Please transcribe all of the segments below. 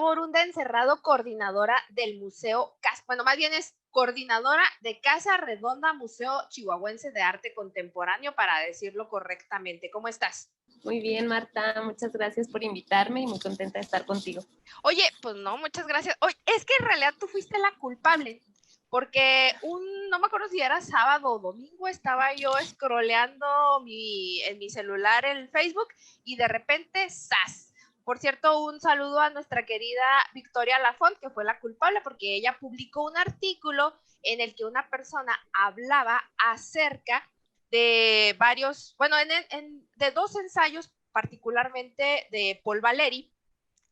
Borunda Encerrado, coordinadora del Museo, bueno, más bien es coordinadora de Casa Redonda Museo Chihuahuense de Arte Contemporáneo, para decirlo correctamente. ¿Cómo estás? Muy bien, Marta, muchas gracias por invitarme y muy contenta de estar contigo. Oye, pues no, muchas gracias. Oye, es que en realidad tú fuiste la culpable, porque no me acuerdo si era sábado o domingo, estaba yo scrolleando en mi celular el Facebook y de repente, ¡zas! Por cierto, un saludo a nuestra querida Victoria Lafont, que fue la culpable, porque ella publicó un artículo en el que una persona hablaba acerca de varios, bueno, de dos ensayos, particularmente de Paul Valéry,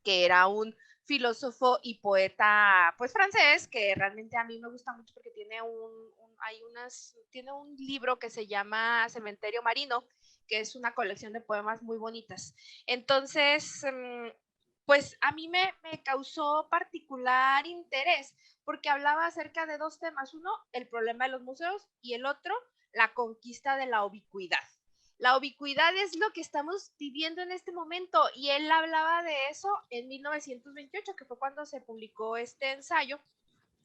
que era un filósofo y poeta pues francés, que realmente a mí me gusta mucho porque tiene tiene un libro que se llama Cementerio Marino, que es una colección de poemas muy bonitas. Entonces, pues a mí me causó particular interés porque hablaba acerca de dos temas. Uno, el problema de los museos, y el otro, la conquista de la ubicuidad. La ubicuidad es lo que estamos viviendo en este momento, y él hablaba de eso en 1928, que fue cuando se publicó este ensayo,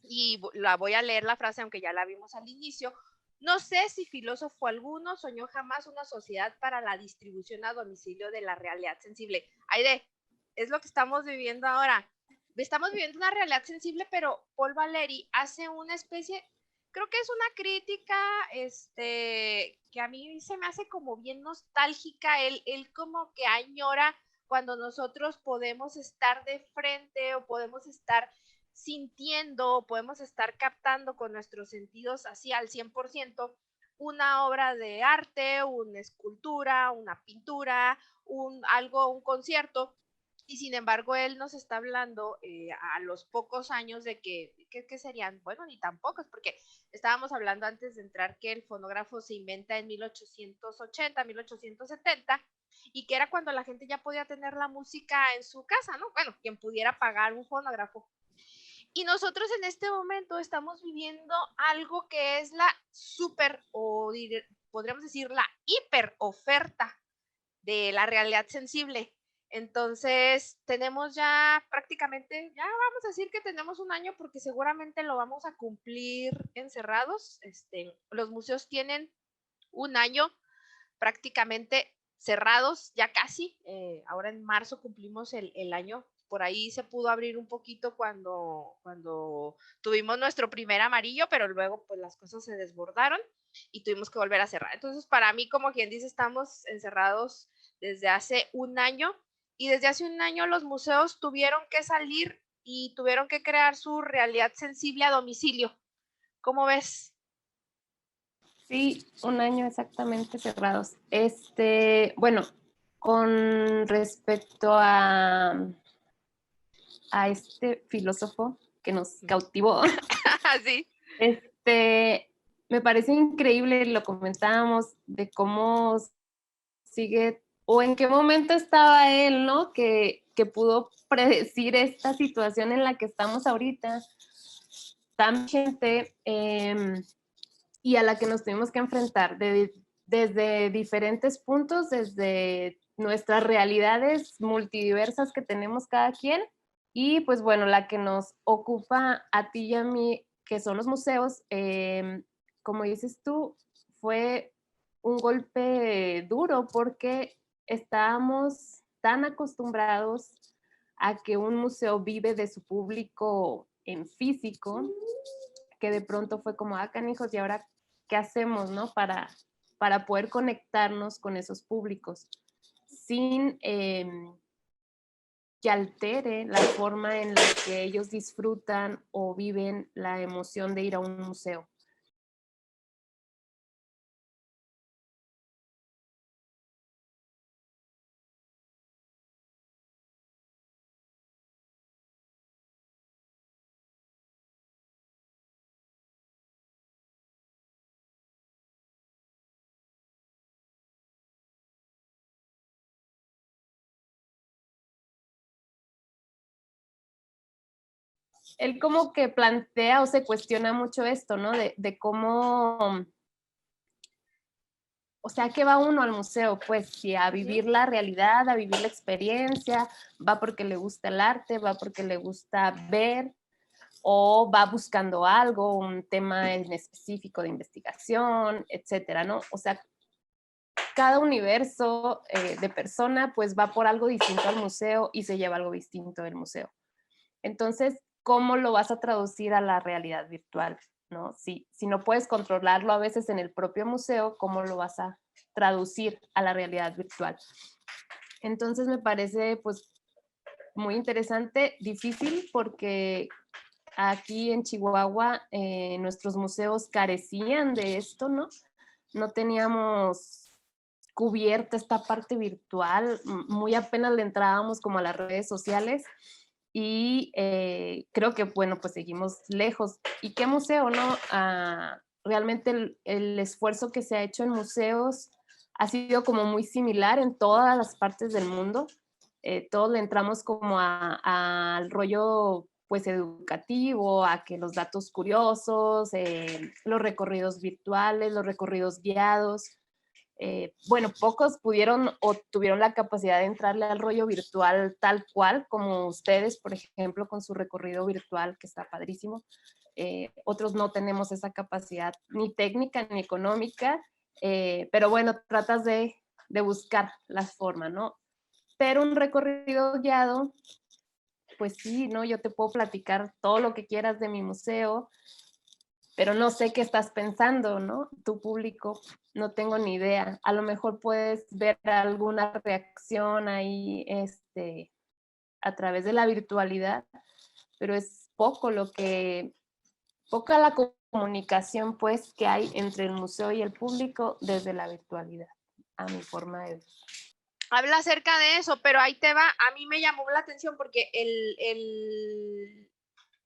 y la voy a leer la frase, aunque ya la vimos al inicio. No sé si filósofo alguno soñó jamás una sociedad para la distribución a domicilio de la realidad sensible. Aide, es lo que estamos viviendo ahora. Estamos viviendo una realidad sensible, pero Paul Valéry hace una especie, creo que es una crítica, que a mí se me hace como bien nostálgica. Él como que añora cuando nosotros podemos estar de frente o podemos estar sintiendo, podemos estar captando con nuestros sentidos así al 100% una obra de arte, una escultura, una pintura, un concierto. Y sin embargo, él nos está hablando a los pocos años de que serían, bueno, ni tan pocos, porque estábamos hablando antes de entrar que el fonógrafo se inventa en 1880, 1870, y que era cuando la gente ya podía tener la música en su casa, ¿no? Bueno, quien pudiera pagar un fonógrafo. Y nosotros en este momento estamos viviendo algo que es la super, o podríamos decir la hiper oferta de la realidad sensible. Entonces, tenemos ya prácticamente, ya vamos a decir que tenemos un año, porque seguramente lo vamos a cumplir encerrados. Los museos tienen un año prácticamente cerrados, ya casi. Ahora en marzo cumplimos el año. Por ahí se pudo abrir un poquito cuando tuvimos nuestro primer amarillo, pero luego pues las cosas se desbordaron y tuvimos que volver a cerrar. Entonces, para mí, como quien dice, estamos encerrados desde hace un año, y desde hace un año los museos tuvieron que salir y tuvieron que crear su realidad sensible a domicilio. ¿Cómo ves? Sí, un año exactamente cerrados. Bueno, con respecto a este filósofo que nos cautivó, Sí. Me parece increíble, lo comentábamos, de cómo sigue, o en qué momento estaba él, ¿no? Que pudo predecir esta situación en la que estamos ahorita, tan gente, y a la que nos tuvimos que enfrentar desde diferentes puntos, desde nuestras realidades multidiversas que tenemos cada quien, y pues bueno, la que nos ocupa a ti y a mí, que son los museos. Como dices tú, fue un golpe duro porque estábamos tan acostumbrados a que un museo vive de su público en físico, que de pronto fue como, canijos, ¿y ahora qué hacemos, no? Para poder conectarnos con esos públicos sin que altere la forma en la que ellos disfrutan o viven la emoción de ir a un museo. Él como que plantea o se cuestiona mucho esto, ¿no? De cómo, o sea, ¿qué va uno al museo? Pues sí, a vivir la realidad, a vivir la experiencia, va porque le gusta el arte, va porque le gusta ver, o va buscando algo, un tema en específico de investigación, etcétera, ¿no? O sea, cada universo de persona pues va por algo distinto al museo y se lleva algo distinto del museo. Entonces, ¿cómo lo vas a traducir a la realidad virtual? ¿No? Si no puedes controlarlo a veces en el propio museo, ¿cómo lo vas a traducir a la realidad virtual? Entonces me parece pues muy interesante, difícil porque aquí en Chihuahua nuestros museos carecían de esto, ¿no? No teníamos cubierta esta parte virtual, muy apenas le entrábamos como a las redes sociales y creo que, bueno, pues seguimos lejos. ¿Y qué museo, no? Realmente el esfuerzo que se ha hecho en museos ha sido como muy similar en todas las partes del mundo. Todos le entramos como al rollo pues educativo, a que los datos curiosos, los recorridos virtuales, los recorridos guiados. Bueno, pocos pudieron o tuvieron la capacidad de entrarle al rollo virtual tal cual, como ustedes, por ejemplo, con su recorrido virtual, que está padrísimo. Otros no tenemos esa capacidad ni técnica ni económica, pero bueno, tratas de buscar la forma, ¿no? Pero un recorrido guiado, pues sí, ¿no? Yo te puedo platicar todo lo que quieras de mi museo, pero no sé qué estás pensando, ¿no? Tu público, no tengo ni idea. A lo mejor puedes ver alguna reacción ahí, a través de la virtualidad, pero es poca la comunicación, pues, que hay entre el museo y el público desde la virtualidad, a mi forma de ver. Habla acerca de eso, pero ahí te va. A mí me llamó la atención porque el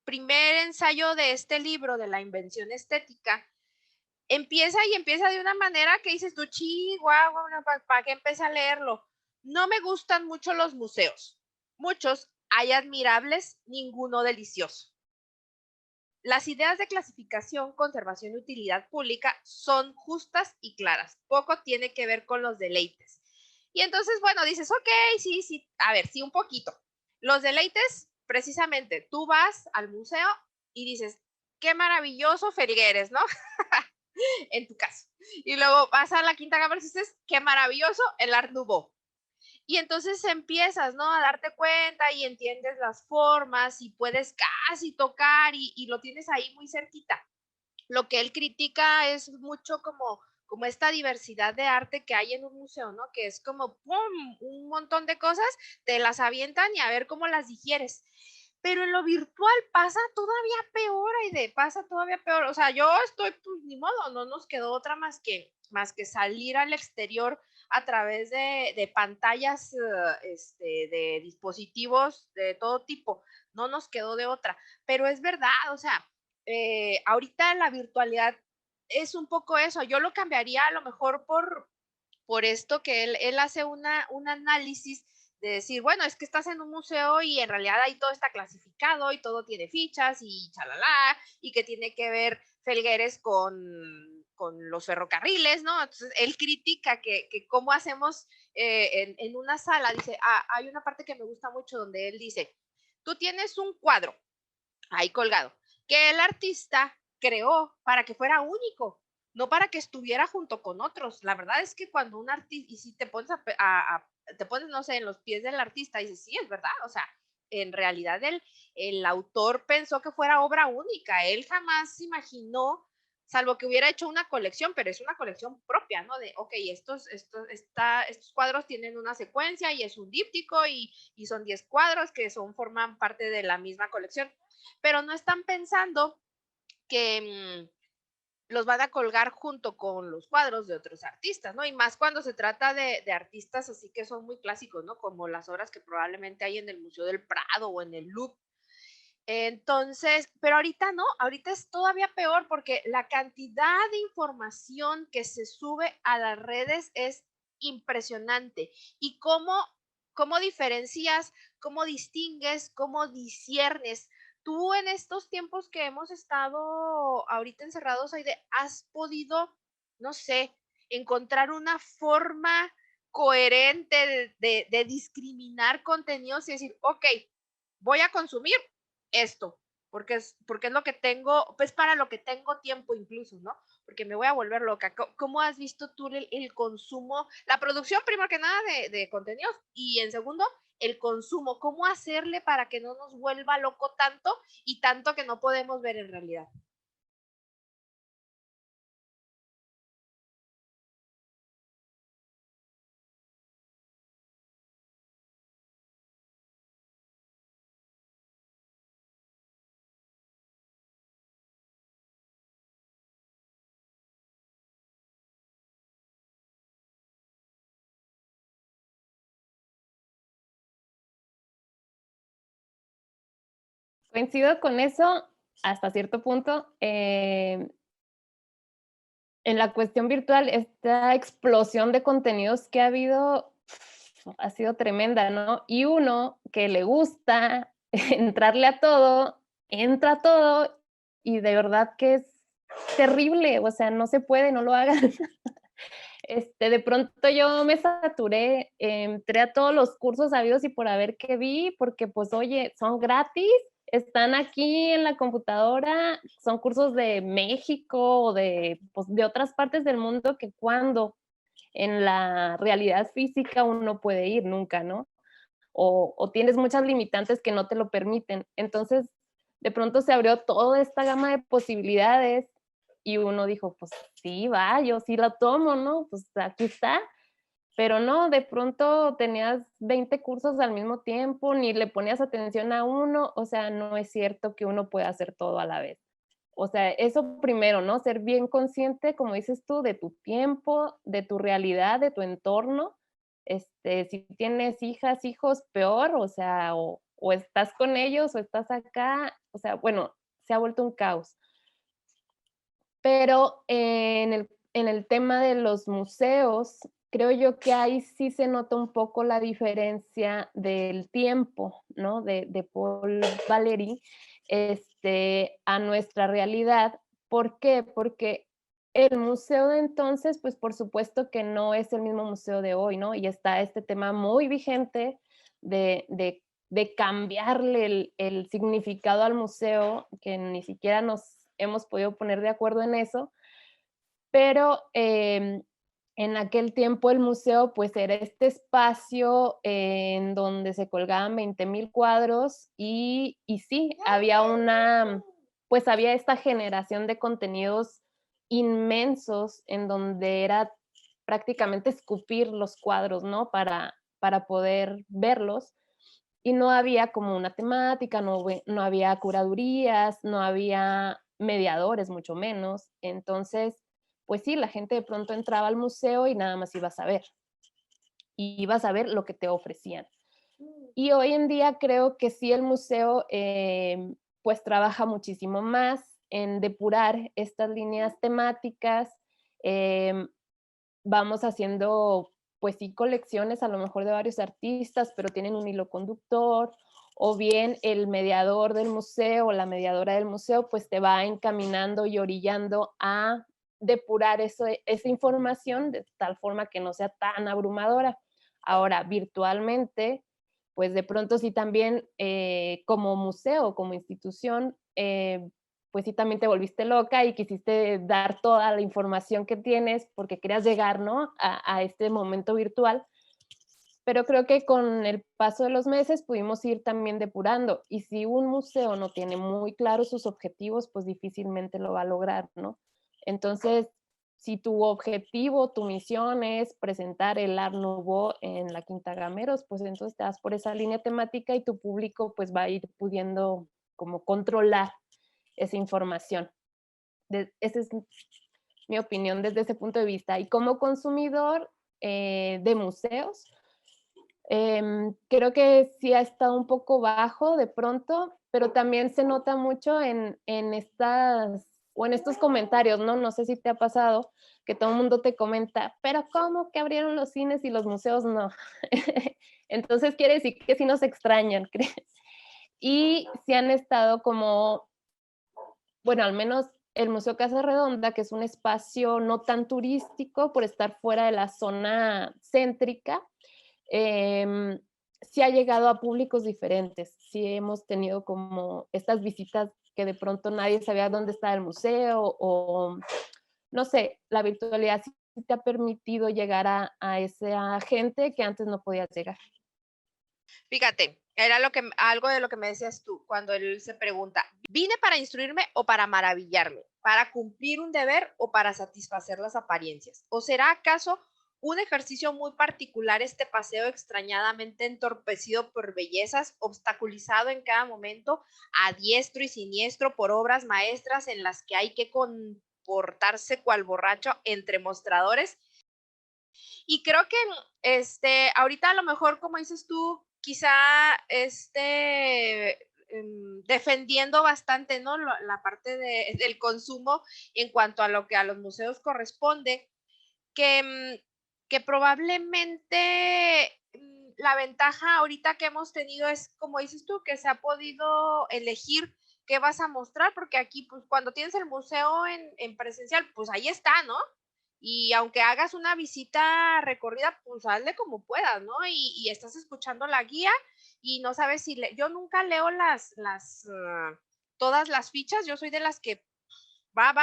primer ensayo de este libro, de la invención estética, empieza de una manera que dices tú, chihuahua, ¿para qué empecé a leerlo? No me gustan mucho los museos. Muchos hay admirables, ninguno delicioso. Las ideas de clasificación, conservación y utilidad pública son justas y claras. Poco tiene que ver con los deleites. Y entonces, bueno, dices, ok, sí, a ver, sí, un poquito. Los deleites, precisamente, tú vas al museo y dices, qué maravilloso Felgueres, ¿no? En tu caso. Y luego vas a la Quinta Cámara y dices, qué maravilloso el Art Nouveau. Y entonces empiezas, ¿no? A darte cuenta y entiendes las formas y puedes casi tocar y lo tienes ahí muy cerquita. Lo que él critica es mucho como esta diversidad de arte que hay en un museo, ¿no? Que es como, ¡pum!, un montón de cosas, te las avientan y a ver cómo las digieres. Pero en lo virtual pasa todavía peor, Aide, pasa todavía peor. O sea, yo estoy, pues ni modo, no nos quedó otra más que salir al exterior a través de pantallas de dispositivos de todo tipo. No nos quedó de otra. Pero es verdad, o sea, ahorita la virtualidad es un poco eso. Yo lo cambiaría a lo mejor por esto que él hace un análisis de decir, bueno, es que estás en un museo y en realidad ahí todo está clasificado y todo tiene fichas y chalala, y que tiene que ver Felgueres con los ferrocarriles, ¿no? Entonces, él critica que cómo hacemos en una sala, dice, hay una parte que me gusta mucho donde él dice, tú tienes un cuadro ahí colgado, que el artista creó para que fuera único, no para que estuviera junto con otros. La verdad es que cuando un artista, y si te pones, te pones, no sé, en los pies del artista, y dices, sí, es verdad, o sea, en realidad el autor pensó que fuera obra única, él jamás imaginó, salvo que hubiera hecho una colección, pero es una colección propia, ¿no? De, ok, estos cuadros tienen una secuencia y es un díptico y son 10 cuadros que forman parte de la misma colección, pero no están pensando que los van a colgar junto con los cuadros de otros artistas, ¿no? Y más cuando se trata de artistas así que son muy clásicos, ¿no? Como las obras que probablemente hay en el Museo del Prado o en el Louvre. Entonces, pero ahorita no, ahorita es todavía peor porque la cantidad de información que se sube a las redes es impresionante. Y cómo diferencias, cómo distingues, cómo disiernes. Tú en estos tiempos que hemos estado ahorita encerrados, Aide, has podido, no sé, encontrar una forma coherente de discriminar contenidos y decir, ok, voy a consumir esto, porque es lo que tengo, pues para lo que tengo tiempo incluso, ¿no? Porque me voy a volver loca. ¿Cómo has visto tú el consumo, la producción, primero que nada, de contenidos, y en segundo, el consumo? ¿Cómo hacerle para que no nos vuelva loco tanto y tanto que no podemos ver en realidad? Coincido con eso hasta cierto punto. En la cuestión virtual, esta explosión de contenidos que ha habido ha sido tremenda, ¿no? Y uno que le gusta entrarle a todo, entra a todo y de verdad que es terrible, o sea, no se puede, no lo hagan. De pronto yo me saturé, entré a todos los cursos sabidos y por haber que vi, porque pues oye, son gratis, están aquí en la computadora, son cursos de México o pues, de otras partes del mundo que cuando en la realidad física uno puede ir nunca, ¿no? O tienes muchas limitantes que no te lo permiten. Entonces, de pronto se abrió toda esta gama de posibilidades y uno dijo, pues sí, va, yo sí la tomo, ¿no? Pues aquí está. Pero no, de pronto tenías 20 cursos al mismo tiempo, ni le ponías atención a uno, o sea, no es cierto que uno pueda hacer todo a la vez. O sea, eso primero, ¿no? Ser bien consciente, como dices tú, de tu tiempo, de tu realidad, de tu entorno. Si tienes hijas, hijos, peor, o sea, o estás con ellos o estás acá, o sea, bueno, se ha vuelto un caos. Pero en el tema de los museos, creo yo que ahí sí se nota un poco la diferencia del tiempo, ¿no? De Paul Valéry a nuestra realidad. ¿Por qué? Porque el museo de entonces, pues por supuesto que no es el mismo museo de hoy, ¿no? Y está este tema muy vigente de cambiarle el significado al museo, que ni siquiera nos hemos podido poner de acuerdo en eso, pero en aquel tiempo el museo pues era este espacio en donde se colgaban 20,000 cuadros y sí, pues había esta generación de contenidos inmensos en donde era prácticamente escupir los cuadros, ¿no? Para poder verlos. Y no había como una temática, no había curadurías, no había mediadores, mucho menos. Entonces, pues sí, la gente de pronto entraba al museo y nada más ibas a ver. Y ibas a ver lo que te ofrecían. Y hoy en día creo que sí el museo pues trabaja muchísimo más en depurar estas líneas temáticas. Eh, Vamos haciendo, pues sí, colecciones a lo mejor de varios artistas, pero tienen un hilo conductor, o bien el mediador del museo o la mediadora del museo, pues te va encaminando y orillando a depurar esa información de tal forma que no sea tan abrumadora. Ahora, virtualmente, pues de pronto sí también como museo, como institución, pues sí también te volviste loca y quisiste dar toda la información que tienes porque querías llegar, ¿no? A este momento virtual. Pero creo que con el paso de los meses pudimos ir también depurando. Y si un museo no tiene muy claros sus objetivos, pues difícilmente lo va a lograr, ¿no? Entonces, si tu objetivo, tu misión es presentar el Art Nouveau en la Quinta Gameros, pues entonces te vas por esa línea temática y tu público pues va a ir pudiendo como controlar esa información. Esa es mi opinión desde ese punto de vista. Y como consumidor de museos, creo que sí ha estado un poco bajo de pronto, pero también se nota mucho en estos comentarios, ¿no? No sé si te ha pasado que todo el mundo te comenta, pero ¿cómo que abrieron los cines y los museos no? Entonces quiere decir que sí nos extrañan, ¿crees? Y sí han estado como, bueno, al menos el Museo Casa Redonda, que es un espacio no tan turístico por estar fuera de la zona céntrica, em, sí ha llegado a públicos diferentes. Sí hemos tenido como estas visitas que de pronto nadie sabía dónde estaba el museo o, no sé, la virtualidad sí te ha permitido llegar a esa gente que antes no podías llegar. Fíjate, era algo de lo que me decías tú cuando él se pregunta, ¿vine para instruirme o para maravillarme? ¿Para cumplir un deber o para satisfacer las apariencias? ¿O será acaso un ejercicio muy particular este paseo extrañadamente entorpecido por bellezas, obstaculizado en cada momento, a diestro y siniestro por obras maestras en las que hay que comportarse cual borracho entre mostradores? Y creo que ahorita a lo mejor, como dices tú, quizá defendiendo bastante, ¿no? La parte del consumo en cuanto a lo que a los museos corresponde, que, que probablemente la ventaja ahorita que hemos tenido es, como dices tú, que se ha podido elegir qué vas a mostrar, porque aquí, pues, cuando tienes el museo en presencial, pues ahí está, ¿no? Y aunque hagas una visita recorrida, pues hazle como puedas, ¿no? Y estás escuchando la guía y no sabes si yo nunca leo todas las fichas, yo soy de las que va,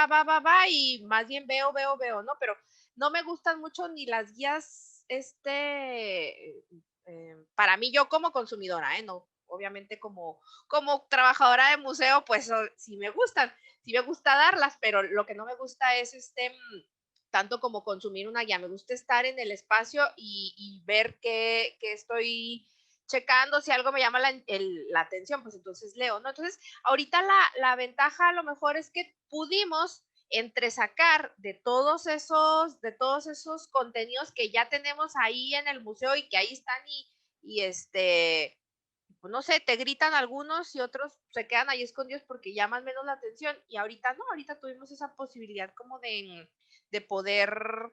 y más bien veo, ¿no? Pero no me gustan mucho ni las guías, para mí, yo como consumidora, No, obviamente como trabajadora de museo, pues sí me gusta darlas, pero lo que no me gusta es tanto como consumir una guía, me gusta estar en el espacio y ver qué estoy checando, si algo me llama la atención, pues entonces leo, ¿no? Entonces, ahorita la ventaja a lo mejor es que pudimos entresacar de todos esos contenidos que ya tenemos ahí en el museo y que ahí están y pues no sé, te gritan algunos y otros se quedan ahí escondidos porque llaman menos la atención y ahorita no, ahorita tuvimos esa posibilidad como de poder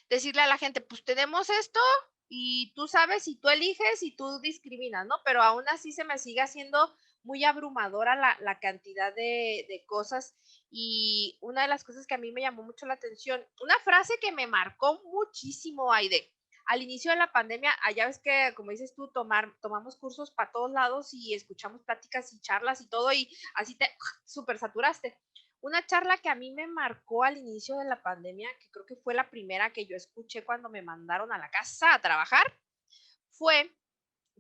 decirle a la gente, pues tenemos esto y tú sabes y tú eliges y tú discriminas, ¿no? Pero aún así se me sigue haciendo muy abrumadora la cantidad de cosas y una de las cosas que a mí me llamó mucho la atención, una frase que me marcó muchísimo, Aide, al inicio de la pandemia, allá ves que, como dices tú, tomamos cursos para todos lados y escuchamos pláticas y charlas y todo y así te súper saturaste. Una charla que a mí me marcó al inicio de la pandemia, que creo que fue la primera que yo escuché cuando me mandaron a la casa a trabajar, fue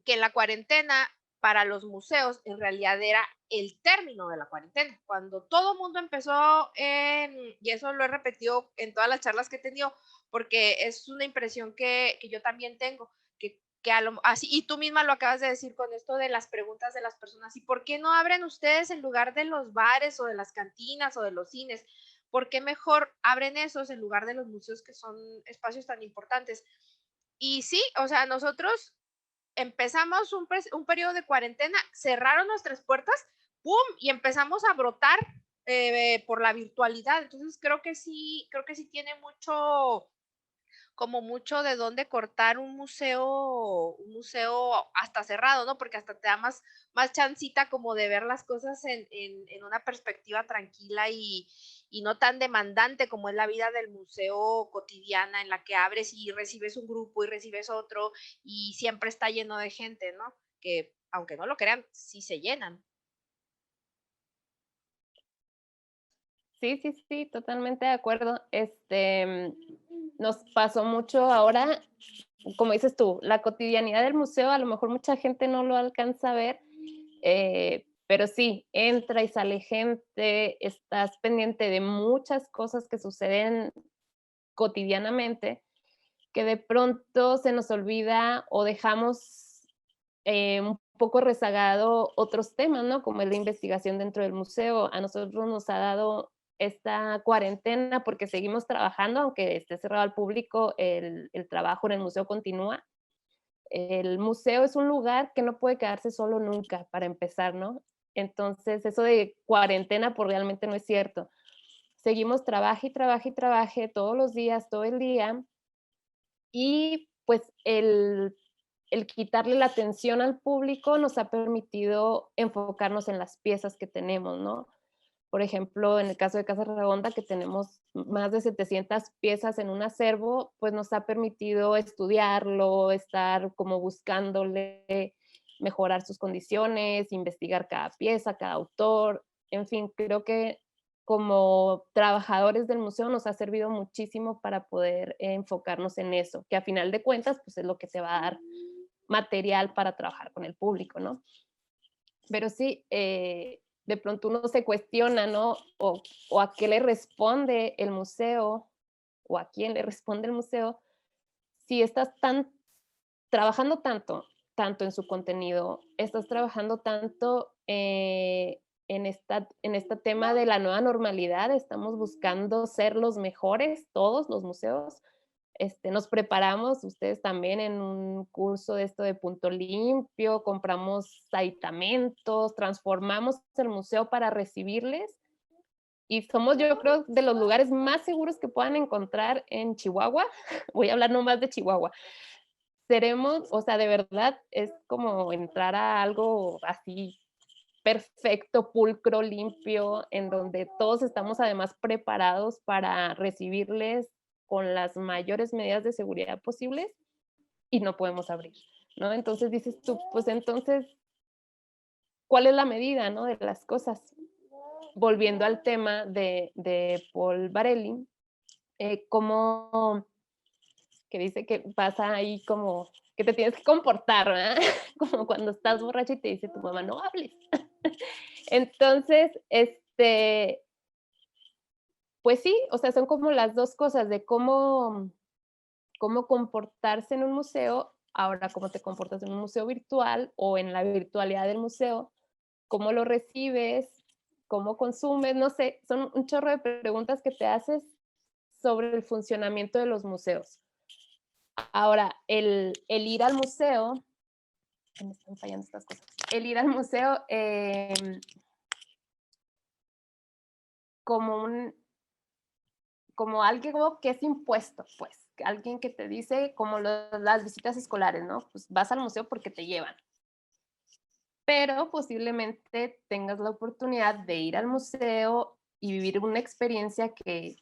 que la cuarentena para los museos en realidad era el término de la cuarentena. Cuando todo el mundo empezó, y eso lo he repetido en todas las charlas que he tenido, porque es una impresión que yo también tengo, así, y tú misma lo acabas de decir con esto de las preguntas de las personas, ¿y por qué no abren ustedes en lugar de los bares o de las cantinas o de los cines? ¿Por qué mejor abren esos en lugar de los museos que son espacios tan importantes? Y sí, o sea, nosotros empezamos un periodo de cuarentena, cerraron nuestras puertas, ¡pum! Y empezamos a brotar por la virtualidad. Entonces creo que sí tiene mucho, como mucho de dónde cortar un museo hasta cerrado, ¿no? Porque hasta te da más chancita como de ver las cosas en una perspectiva tranquila y no tan demandante como es la vida del museo cotidiana en la que abres y recibes un grupo y recibes otro y siempre está lleno de gente, ¿no? Que aunque no lo crean, sí se llenan. Sí, sí, sí, totalmente de acuerdo. Nos pasó mucho ahora, como dices tú, la cotidianidad del museo, a lo mejor mucha gente no lo alcanza a ver, pero sí, entra y sale gente, estás pendiente de muchas cosas que suceden cotidianamente, que de pronto se nos olvida o dejamos un poco rezagado otros temas, ¿no? Como es la investigación dentro del museo. A nosotros nos ha dado esta cuarentena porque seguimos trabajando, aunque esté cerrado al público, el trabajo en el museo continúa. El museo es un lugar que no puede quedarse solo nunca, para empezar, ¿no? Entonces, eso de cuarentena, pues realmente no es cierto. Seguimos trabaje y trabaje y trabaje todos los días, todo el día, y pues el quitarle la atención al público nos ha permitido enfocarnos en las piezas que tenemos, ¿no? Por ejemplo, en el caso de Casa Redonda, que tenemos más de 700 piezas en un acervo, pues nos ha permitido estudiarlo, estar como buscándole mejorar sus condiciones, investigar cada pieza, cada autor. En fin, creo que como trabajadores del museo nos ha servido muchísimo para poder enfocarnos en eso, que a final de cuentas pues es lo que te va a dar material para trabajar con el público, ¿no? Pero sí, de pronto uno se cuestiona, ¿no? O a qué le responde el museo, o a quién le responde el museo, si estás trabajando tanto en su contenido, estás trabajando tanto en este tema de la nueva normalidad, estamos buscando ser los mejores, todos los museos. Nos preparamos, ustedes también, en un curso de esto de punto limpio, compramos aditamentos, transformamos el museo para recibirles y somos, yo creo, de los lugares más seguros que puedan encontrar en Chihuahua. Voy a hablar nomás de Chihuahua. Seremos, o sea, de verdad, es como entrar a algo así perfecto, pulcro, limpio, en donde todos estamos además preparados para recibirles con las mayores medidas de seguridad posibles y no podemos abrir, ¿no? Entonces dices tú, pues entonces, ¿cuál es la medida, no? De las cosas. Volviendo al tema de Paul Varelli, como que dice que pasa ahí como que te tienes que comportar, ¿verdad? Como cuando estás borracha y te dice tu mamá, no hables. Entonces, pues sí, o sea, son como las dos cosas de cómo comportarse en un museo, ahora cómo te comportas en un museo virtual o en la virtualidad del museo, cómo lo recibes, cómo consumes, no sé, son un chorro de preguntas que te haces sobre el funcionamiento de los museos. Ahora, el ir al museo, me están fallando estas cosas, el ir al museo como como algo que es impuesto, pues, alguien que te dice como las visitas escolares, ¿no? Pues vas al museo porque te llevan. Pero posiblemente tengas la oportunidad de ir al museo y vivir una experiencia que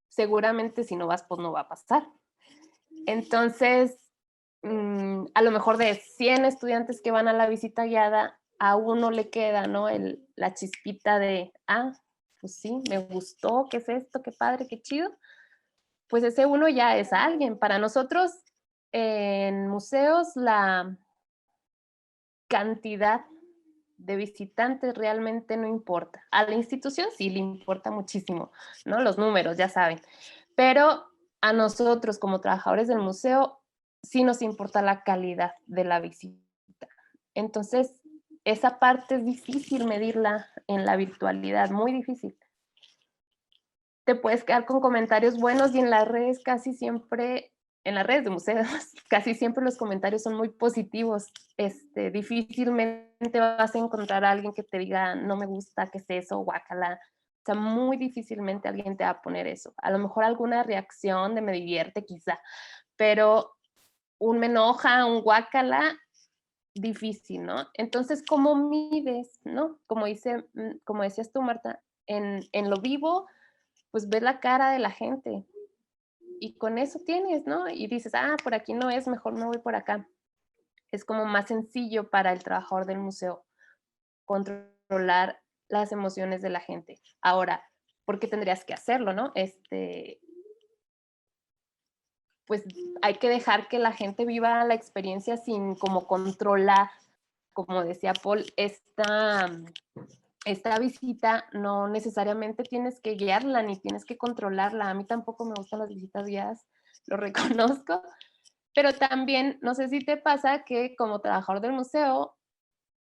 seguramente si no vas, pues no va a pasar. Entonces, a lo mejor de 100 estudiantes que van a la visita guiada, a uno le queda, ¿no? La chispita de, pues sí, me gustó, ¿qué es esto? Qué padre, qué chido. Pues ese uno ya es alguien. Para nosotros, en museos, la cantidad de visitantes realmente no importa. A la institución sí le importa muchísimo, ¿no? Los números, ya saben. Pero a nosotros como trabajadores del museo sí nos importa la calidad de la visita. Entonces, esa parte es difícil medirla en la virtualidad, muy difícil. Te puedes quedar con comentarios buenos y en las redes casi siempre, en las redes de museos, casi siempre los comentarios son muy positivos. Difícilmente vas a encontrar a alguien que te diga, no me gusta, ¿qué es eso? Guácala. O sea, muy difícilmente alguien te va a poner eso. A lo mejor alguna reacción de me divierte quizá, pero un me enoja, un guácala, difícil, ¿no? Entonces, ¿cómo mides, no? Como decías tú, Marta, en lo vivo, pues ves la cara de la gente y con eso tienes, ¿no? Y dices, por aquí no es, mejor me voy por acá. Es como más sencillo para el trabajador del museo controlar las emociones de la gente. Ahora, ¿por qué tendrías que hacerlo, no? Pues hay que dejar que la gente viva la experiencia sin como controlar, como decía Paul, esta visita no necesariamente tienes que guiarla ni tienes que controlarla. A mí tampoco me gustan las visitas guiadas, lo reconozco, pero también no sé si te pasa que como trabajador del museo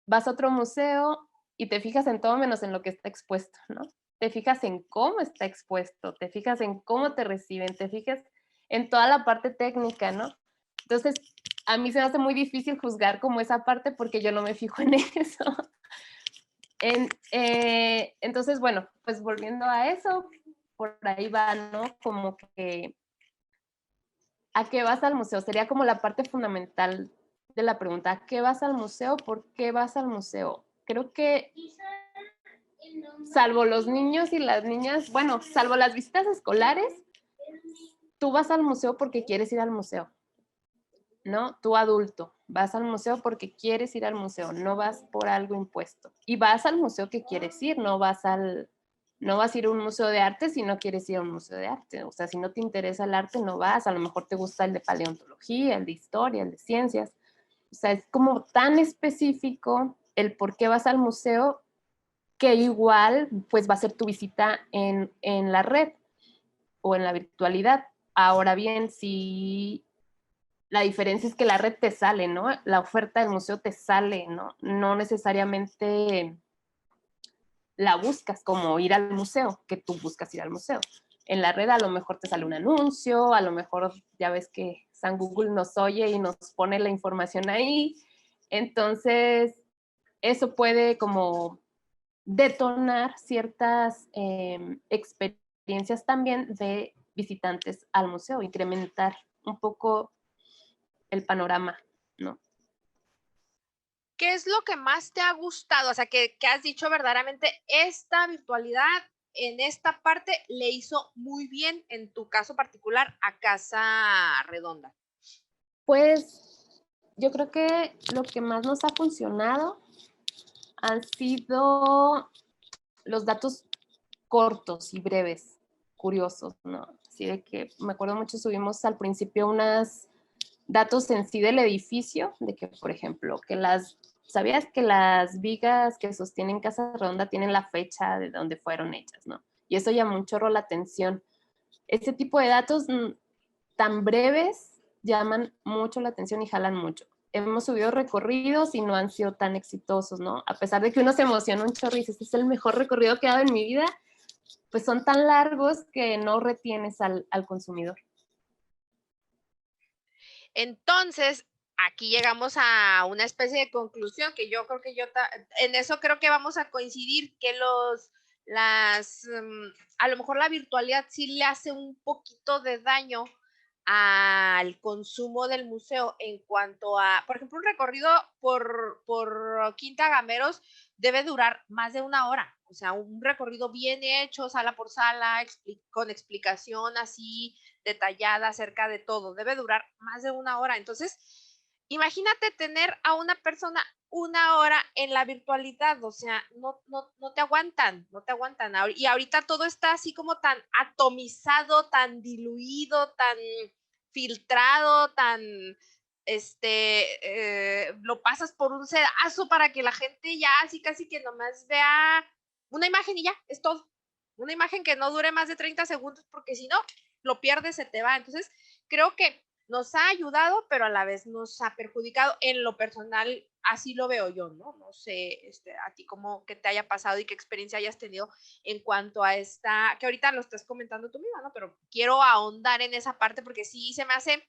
vas a otro museo y te fijas en todo menos en lo que está expuesto, ¿no? Te fijas en cómo está expuesto, te fijas en cómo te reciben, te fijas en toda la parte técnica, ¿no? Entonces, a mí se me hace muy difícil juzgar como esa parte porque yo no me fijo en eso. Entonces, bueno, pues volviendo a eso, por ahí va, ¿no? Como que, ¿a qué vas al museo? Sería como la parte fundamental de la pregunta, ¿a qué vas al museo? ¿Por qué vas al museo? Creo que salvo los niños y las niñas, bueno, salvo las visitas escolares, tú vas al museo porque quieres ir al museo, ¿no? Tú adulto, vas al museo porque quieres ir al museo, no vas por algo impuesto. Y vas al museo que quieres ir, no vas a ir a un museo de arte si no quieres ir a un museo de arte. O sea, si no te interesa el arte, no vas. A lo mejor te gusta el de paleontología, el de historia, el de ciencias. O sea, es como tan específico el por qué vas al museo que igual pues va a ser tu visita en la red o en la virtualidad. Ahora bien, si la diferencia es que la red te sale, ¿no? La oferta del museo te sale, ¿no? No necesariamente la buscas como ir al museo, que tú buscas ir al museo. En la red a lo mejor te sale un anuncio, a lo mejor ya ves que San Google nos oye y nos pone la información ahí. Entonces, eso puede como detonar ciertas experiencias también de visitantes al museo, incrementar un poco el panorama, ¿no? ¿Qué es lo que más te ha gustado? O sea, que has dicho verdaderamente, esta virtualidad en esta parte le hizo muy bien, en tu caso particular, a Casa Redonda. Pues yo creo que lo que más nos ha funcionado han sido los datos cortos y breves, curiosos, ¿no? Así de que me acuerdo mucho, subimos al principio unos datos en sí del edificio, de que, por ejemplo, ¿sabías que las vigas que sostienen Casa Redonda tienen la fecha de donde fueron hechas, ¿no? Y eso llamó un chorro la atención. Este tipo de datos tan breves llaman mucho la atención y jalan mucho. Hemos subido recorridos y no han sido tan exitosos, ¿no? A pesar de que uno se emociona un chorro y dice, este es el mejor recorrido que he dado en mi vida, pues son tan largos que no retienes al consumidor. Entonces, aquí llegamos a una especie de conclusión que yo creo que en eso creo que vamos a coincidir, que a lo mejor la virtualidad sí le hace un poquito de daño al consumo del museo en cuanto a, por ejemplo, un recorrido por Quinta Gameros debe durar más de una hora. O sea, un recorrido bien hecho, sala por sala, con explicación así detallada acerca de todo. Debe durar más de una hora. Entonces, imagínate tener a una persona una hora en la virtualidad, o sea, no te aguantan, no te aguantan. Y ahorita todo está así como tan atomizado, tan diluido, tan filtrado, tan, lo pasas por un sedazo para que la gente ya así casi que nomás vea una imagen y ya, es todo. Una imagen que no dure más de 30 segundos porque si no, lo pierdes, se te va. Entonces, creo que nos ha ayudado, pero a la vez nos ha perjudicado. En lo personal, así lo veo yo, ¿no? No sé, a ti cómo que te haya pasado y qué experiencia hayas tenido en cuanto a esta, que ahorita lo estás comentando tú misma, ¿no? Pero quiero ahondar en esa parte porque sí se me hace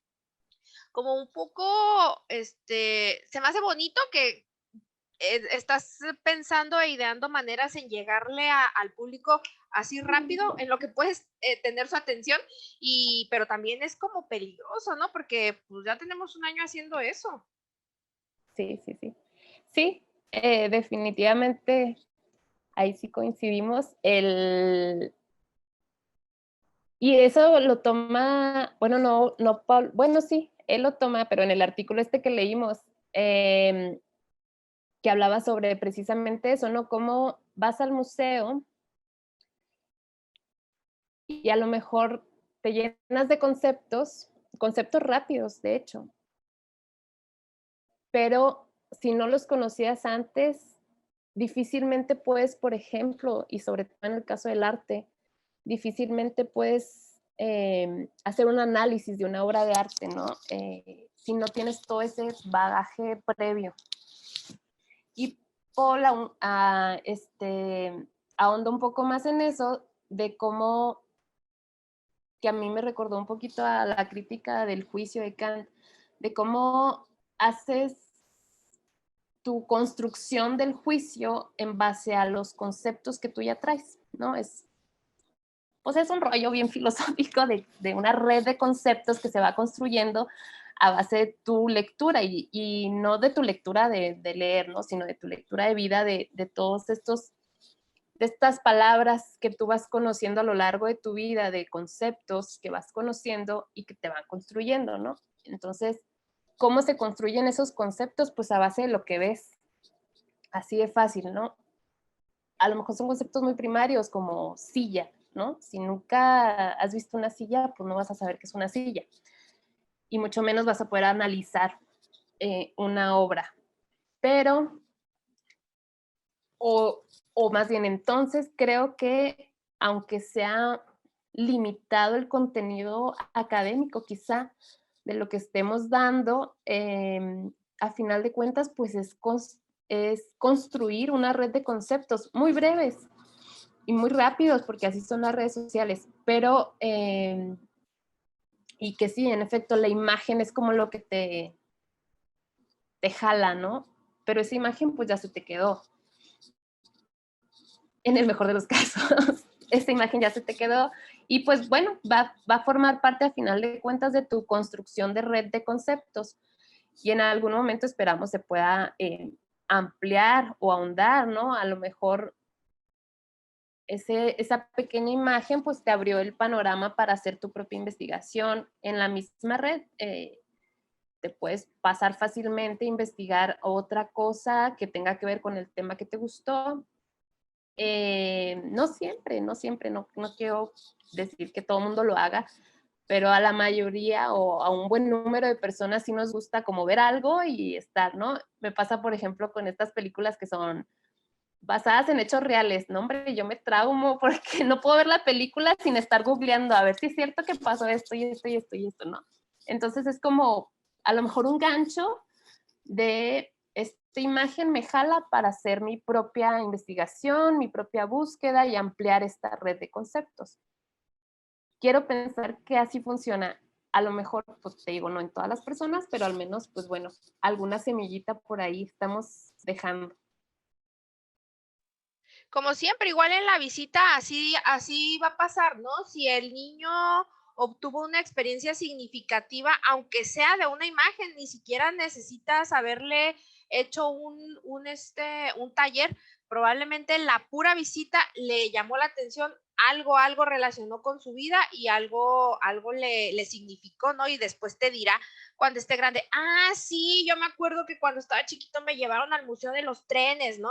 como un poco, se me hace bonito que estás pensando e ideando maneras en llegarle al público así rápido, en lo que puedes tener su atención, pero también es como peligroso, ¿no? Porque pues ya tenemos un año haciendo eso. Sí, sí, sí. Sí, definitivamente ahí sí coincidimos. Y eso lo toma, bueno, no, Paul, bueno, sí, él lo toma, pero en el artículo que leímos, que hablaba sobre precisamente eso, ¿no? Cómo vas al museo y a lo mejor te llenas de conceptos rápidos, de hecho, pero si no los conocías antes, difícilmente puedes, por ejemplo, y sobre todo en el caso del arte, difícilmente puedes hacer un análisis de una obra de arte, ¿no? Si no tienes todo ese bagaje previo. Y Paul ahonda un poco más en eso, de cómo, que a mí me recordó un poquito a la crítica del juicio de Kant, de cómo haces tu construcción del juicio en base a los conceptos que tú ya traes, ¿no? Pues es un rollo bien filosófico de una red de conceptos que se va construyendo a base de tu lectura y no de tu lectura de leer, ¿no? Sino de tu lectura de vida de todos estos de estas palabras que tú vas conociendo a lo largo de tu vida, de conceptos que vas conociendo y que te van construyendo, ¿no? Entonces, ¿cómo se construyen esos conceptos? Pues a base de lo que ves. Así de fácil, ¿no? A lo mejor son conceptos muy primarios como silla, ¿no? Si nunca has visto una silla, pues no vas a saber qué es una silla. Y mucho menos vas a poder analizar una obra. Pero, o más bien entonces, creo que aunque sea limitado el contenido académico quizá de lo que estemos dando, a final de cuentas, pues es construir una red de conceptos muy breves y muy rápidos, porque así son las redes sociales, pero, y que sí, en efecto, la imagen es como lo que te jala, ¿no? Pero esa imagen pues ya se te quedó, en el mejor de los casos. Esa imagen ya se te quedó y pues bueno, va a formar parte a final de cuentas de tu construcción de red de conceptos y en algún momento esperamos se pueda ampliar o ahondar, ¿no? A lo mejor esa pequeña imagen pues te abrió el panorama para hacer tu propia investigación en la misma red. Te puedes pasar fácilmente a investigar otra cosa que tenga que ver con el tema que te gustó. No siempre, no quiero decir que todo el mundo lo haga, pero a la mayoría o a un buen número de personas sí nos gusta como ver algo y estar, ¿no? Me pasa, por ejemplo, con estas películas que son basadas en hechos reales, ¿no? Hombre, yo me traumo porque no puedo ver la película sin estar googleando a ver si es cierto que pasó esto y esto y esto y esto, ¿no? Entonces es como a lo mejor un gancho de esta imagen me jala para hacer mi propia investigación, mi propia búsqueda y ampliar esta red de conceptos. Quiero pensar que así funciona. A lo mejor, pues te digo, no en todas las personas, pero al menos, pues bueno, alguna semillita por ahí estamos dejando. Como siempre, igual en la visita, así va a pasar, ¿no? Si el niño obtuvo una experiencia significativa, aunque sea de una imagen, ni siquiera necesitas haberle hecho un taller, probablemente la pura visita le llamó la atención, algo relacionó con su vida y algo le significó, ¿no? Y después te dirá cuando esté grande, ah, sí, yo me acuerdo que cuando estaba chiquito me llevaron al Museo de los Trenes, ¿no?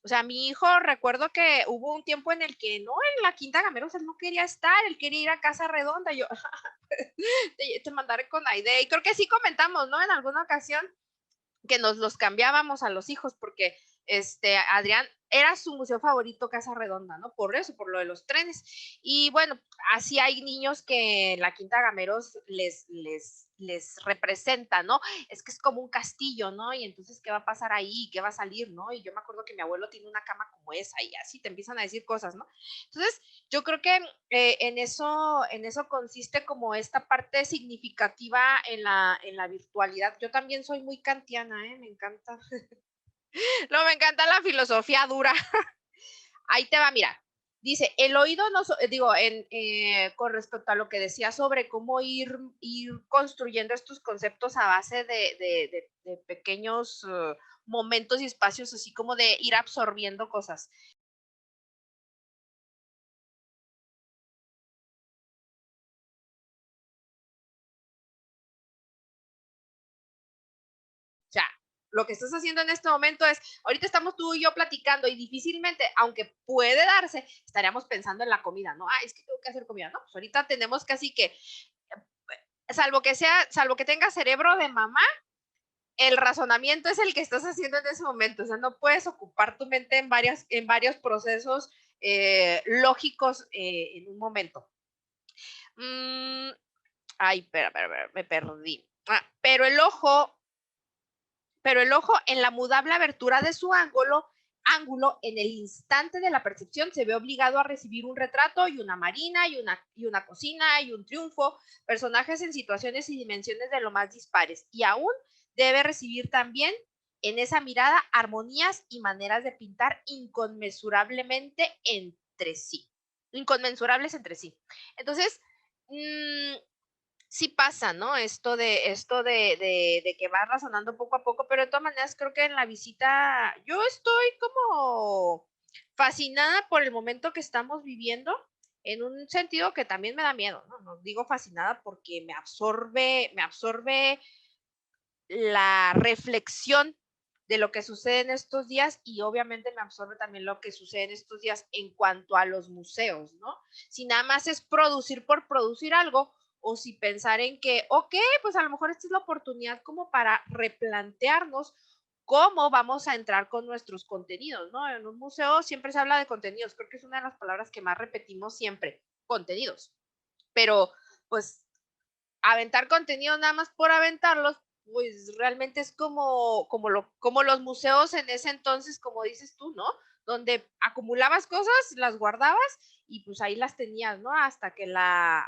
O sea, mi hijo, recuerdo que hubo un tiempo en el que no, en la Quinta Gameros él no quería estar, él quería ir a Casa Redonda. Yo te mandaré con Aide. Y creo que sí comentamos, ¿no? En alguna ocasión que nos los cambiábamos a los hijos porque Adrián era su museo favorito Casa Redonda, ¿no? Por eso, por lo de los trenes. Y bueno, así hay niños que en la Quinta Gameros les representa, ¿no? Es que es como un castillo, ¿no? Y entonces, ¿qué va a pasar ahí? ¿Qué va a salir, no? Y yo me acuerdo que mi abuelo tiene una cama como esa y así te empiezan a decir cosas, ¿no? Entonces, yo creo que en eso consiste como esta parte significativa en la virtualidad. Yo también soy muy kantiana, me encanta. No, me encanta la filosofía dura. Ahí te va, mira. Dice, el oído, no, digo, con respecto a lo que decía sobre cómo ir construyendo estos conceptos a base de pequeños momentos y espacios, así como de ir absorbiendo cosas. O sea, lo que estás haciendo en este momento es, ahorita estamos tú y yo platicando y difícilmente, aunque puede darse, estaríamos pensando en la comida, ¿no? Es que tengo que hacer comida, ¿no? Pues ahorita tenemos casi que, salvo que tenga cerebro de mamá, el razonamiento es el que estás haciendo en ese momento, o sea, no puedes ocupar tu mente en varios procesos lógicos en un momento. Ay, espera, me perdí. Pero el ojo en la mudable abertura de su ángulo, en el instante de la percepción, se ve obligado a recibir un retrato y una marina y una cocina y un triunfo, personajes en situaciones y dimensiones de lo más dispares. Y aún debe recibir también en esa mirada armonías y maneras de pintar inconmensurablemente entre sí. Inconmensurables entre sí. Entonces, sí pasa, ¿no? Esto de que va razonando poco a poco, pero de todas maneras creo que en la visita yo estoy como fascinada por el momento que estamos viviendo, en un sentido que también me da miedo, ¿no? No digo fascinada porque me absorbe la reflexión de lo que sucede en estos días y obviamente me absorbe también lo que sucede en estos días en cuanto a los museos, ¿no? Si nada más es producir por producir algo o si pensar en que, ok, pues a lo mejor esta es la oportunidad como para replantearnos cómo vamos a entrar con nuestros contenidos, ¿no? En un museo siempre se habla de contenidos, creo que es una de las palabras que más repetimos siempre, contenidos, pero pues aventar contenido nada más por aventarlos, pues realmente es como los museos en ese entonces, como dices tú, ¿no? Donde acumulabas cosas, las guardabas y pues ahí las tenías, ¿no? Hasta que la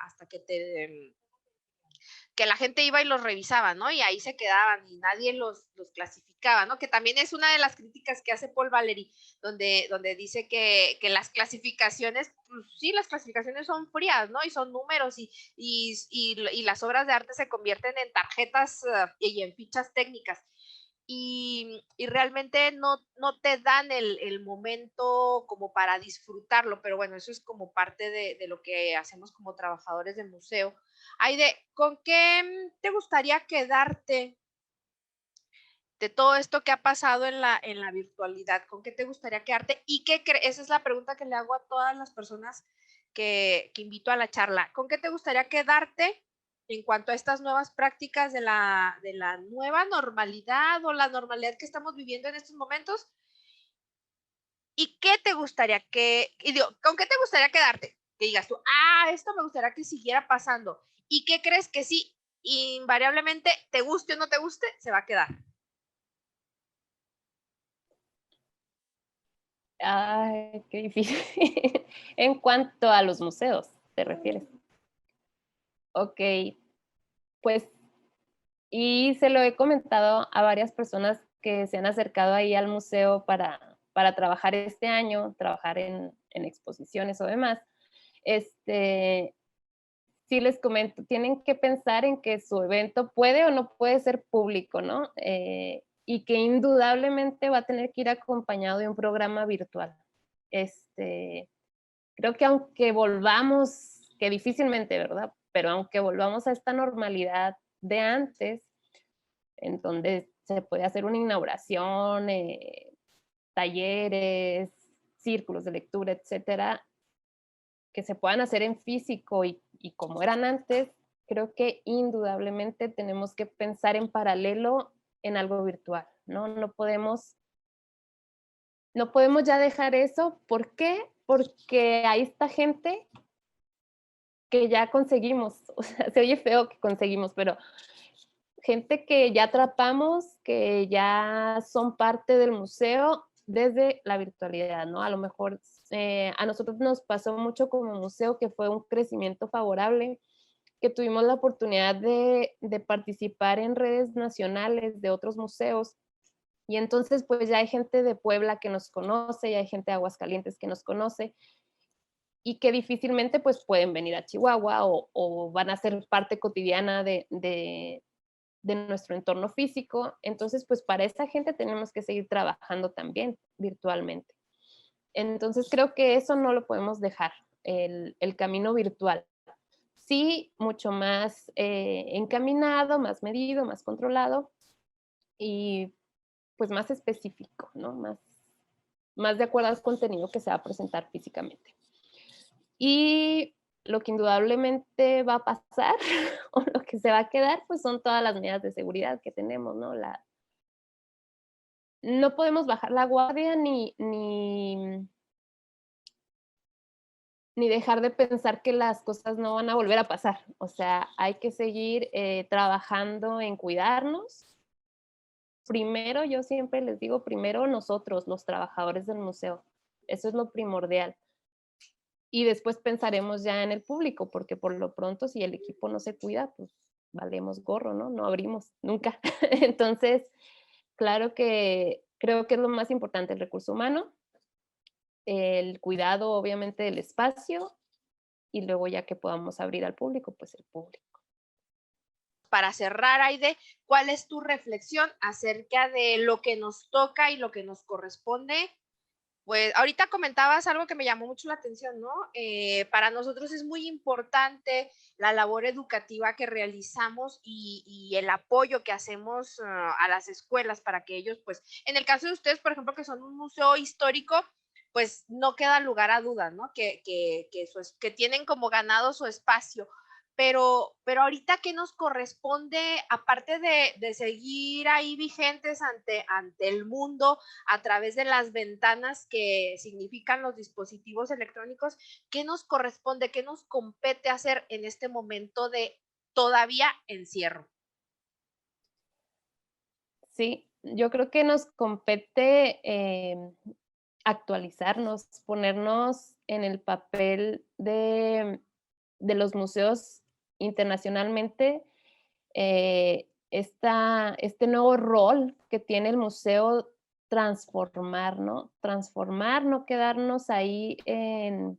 gente iba y los revisaba, ¿no? Y ahí se quedaban y nadie los clasificaba, ¿no? Que también es una de las críticas que hace Paul Valéry, donde dice que las clasificaciones, pues, sí, las clasificaciones son frías, ¿no? Y son números y las obras de arte se convierten en tarjetas y en fichas técnicas. Y realmente no te dan el momento como para disfrutarlo, pero bueno, eso es como parte de lo que hacemos como trabajadores de museo. Aide, ¿con qué te gustaría quedarte de todo esto que ha pasado en la virtualidad? ¿Con qué te gustaría quedarte? ¿Y qué crees? Esa es la pregunta que le hago a todas las personas que invito a la charla. ¿Con qué te gustaría quedarte en cuanto a estas nuevas prácticas de la nueva normalidad o la normalidad que estamos viviendo en estos momentos? ¿Y qué te gustaría con qué te gustaría quedarte? Que digas tú, esto me gustaría que siguiera pasando. ¿Y qué crees que sí, invariablemente, te guste o no te guste, se va a quedar? Ay, qué difícil. En cuanto a los museos, ¿te refieres? Ok, pues, y se lo he comentado a varias personas que se han acercado ahí al museo para trabajar este año, trabajar en exposiciones o demás. Sí les comento, tienen que pensar en que su evento puede o no puede ser público, ¿no? Y que indudablemente va a tener que ir acompañado de un programa virtual. Creo que aunque volvamos, que difícilmente, ¿verdad? Pero aunque volvamos a esta normalidad de antes, en donde se puede hacer una inauguración, talleres, círculos de lectura, etcétera, que se puedan hacer en físico y como eran antes, creo que indudablemente tenemos que pensar en paralelo en algo virtual, ¿no? No podemos ya dejar eso. ¿Por qué? Porque hay esta gente que ya conseguimos, o sea, se oye feo que conseguimos, pero gente que ya atrapamos, que ya son parte del museo desde la virtualidad, ¿no? A lo mejor a nosotros nos pasó mucho como museo que fue un crecimiento favorable, que tuvimos la oportunidad de participar en redes nacionales de otros museos. Y entonces, pues ya hay gente de Puebla que nos conoce, ya hay gente de Aguascalientes que nos conoce y que difícilmente pues pueden venir a Chihuahua o van a ser parte cotidiana de nuestro entorno físico. Entonces, pues para esa gente tenemos que seguir trabajando también virtualmente. Entonces, creo que eso no lo podemos dejar, el camino virtual. Sí, mucho más encaminado, más medido, más controlado y pues más específico, ¿no? Más de acuerdo al contenido que se va a presentar físicamente. Y lo que indudablemente va a pasar o lo que se va a quedar, pues son todas las medidas de seguridad que tenemos, ¿no? No podemos bajar la guardia ni dejar de pensar que las cosas no van a volver a pasar. O sea, hay que seguir trabajando en cuidarnos. Primero, yo siempre les digo, primero nosotros, los trabajadores del museo. Eso es lo primordial. Y después pensaremos ya en el público, porque por lo pronto, si el equipo no se cuida, pues valemos gorro, ¿no? No abrimos nunca. Entonces, claro que creo que es lo más importante, el recurso humano, el cuidado, obviamente, del espacio, y luego ya que podamos abrir al público, pues el público. Para cerrar, Aide, ¿cuál es tu reflexión acerca de lo que nos toca y lo que nos corresponde Pues ahorita comentabas algo que me llamó mucho la atención, ¿no? Para nosotros es muy importante la labor educativa que realizamos y el apoyo que hacemos a las escuelas para que ellos, pues, en el caso de ustedes, por ejemplo, que son un museo histórico, pues no queda lugar a dudas, ¿no? Que tienen como ganado su espacio. Pero ahorita, ¿qué nos corresponde, aparte de seguir ahí vigentes ante el mundo a través de las ventanas que significan los dispositivos electrónicos? ¿Qué nos corresponde, qué nos compete hacer en este momento de todavía encierro? Sí, yo creo que nos compete actualizarnos, ponernos en el papel de los museos internacionalmente, este nuevo rol que tiene el museo, transformar, ¿no? Transformar, no quedarnos ahí en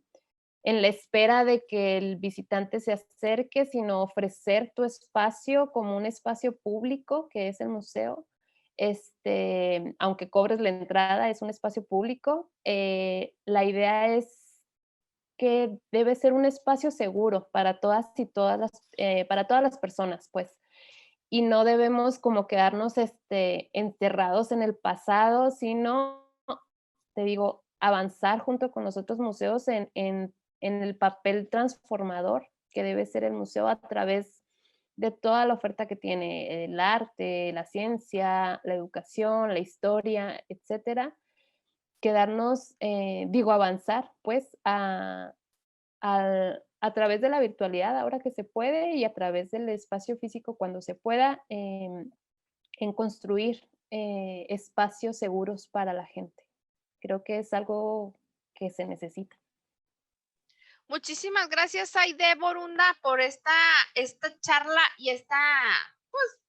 la espera de que el visitante se acerque, sino ofrecer tu espacio como un espacio público, que es el museo. Aunque cobres la entrada, es un espacio público. La idea es que debe ser un espacio seguro para para todas las personas, pues. Y no debemos como quedarnos enterrados en el pasado, sino, te digo, avanzar junto con los otros museos en el papel transformador que debe ser el museo a través de toda la oferta que tiene el arte, la ciencia, la educación, la historia, etcétera. Quedarnos, avanzar pues a través de la virtualidad ahora que se puede y a través del espacio físico cuando se pueda, en construir espacios seguros para la gente. Creo que es algo que se necesita. Muchísimas gracias, Aide Borunda, por esta charla y esta, pues,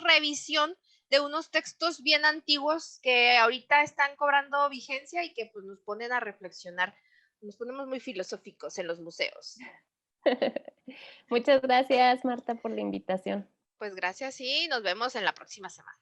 revisión de unos textos bien antiguos que ahorita están cobrando vigencia y que pues, nos ponen a reflexionar. Nos ponemos muy filosóficos en los museos. Muchas gracias, Marta, por la invitación. Pues gracias y nos vemos en la próxima semana.